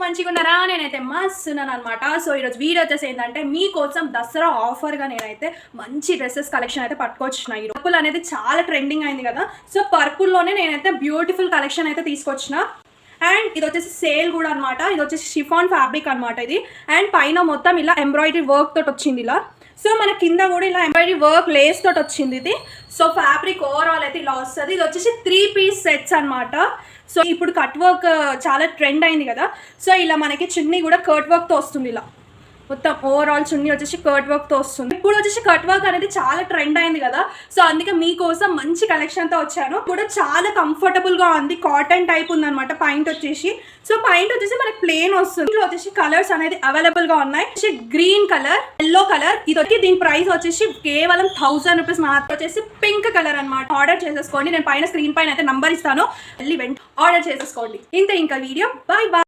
మంచిగా ఉన్నారా? నేనైతే మస్తున్నాను అనమాట. సో ఈరోజు వీడియో వచ్చేసి ఏంటంటే మీకోసం దసరా ఆఫర్గా నేనైతే మంచి డ్రెస్సెస్ కలెక్షన్ అయితే పట్టుకొచ్చిన. ఈ పర్పుల్ అనేది చాలా ట్రెండింగ్ అయింది కదా, సో పర్పుల్లోనే నేనైతే బ్యూటిఫుల్ కలెక్షన్ అయితే తీసుకొచ్చిన. అండ్ ఇది వచ్చేసి సేల్ కూడా అనమాట. ఇది వచ్చేసి షిఫాన్ ఫ్యాబ్రిక్ అనమాట ఇది. అండ్ పైన మొత్తం ఇలా ఎంబ్రాయిడరీ వర్క్ తోటి వచ్చింది ఇలా. సో మన కింద కూడా ఇలా ఎంబ్రాయిడరీ వర్క్ లేస్ తోటి వచ్చింది ఇది. సో ఫ్యాబ్రిక్ ఓవరాల్ అయితే ఇలా వస్తుంది. ఇది వచ్చేసి 3 పీస్ సెట్స్ అనమాట. సో ఇప్పుడు కట్ వర్క్ చాలా ట్రెండ్ అయింది కదా, సో ఇలా మనకి చున్నీ కూడా కట్ వర్క్తో వస్తుంది. ఇలా మొత్తం ఓవరాల్ చున్నీ వచ్చేసి కట్ వర్క్తో వస్తుంది. ఇప్పుడు వచ్చేసి కట్ వర్క్ అనేది చాలా ట్రెండ్ అయింది కదా, సో అందుకే మీకోసం మంచి కలెక్షన్తో వచ్చాను. కూడా చాలా కంఫర్టబుల్గా ఉంది. కాటన్ టైప్ ఉందన్నమాట. పాయింట్ వచ్చేసి సో పాయింట్ వచ్చేసి మనకి ప్లేన్ వస్తుంది. ఇందులో వచ్చేసి కలర్స్ అనేది అవైలబుల్గా ఉన్నాయి. Green colour, yellow colour. ఇది వచ్చి దీని ప్రైస్ వచ్చేసి కేవలం 1000 రూపీస్ మాత్రం. వచ్చేసి పింక్ కలర్ అనమాట. ఆర్డర్ చేసేసుకోండి. నేను పైన స్క్రీన్ పైన అయితే నంబర్ ఇస్తాను, వెళ్ళి ఆర్డర్ చేసేసుకోండి. ఇంతే ఇంకా వీడియో. Bye bye.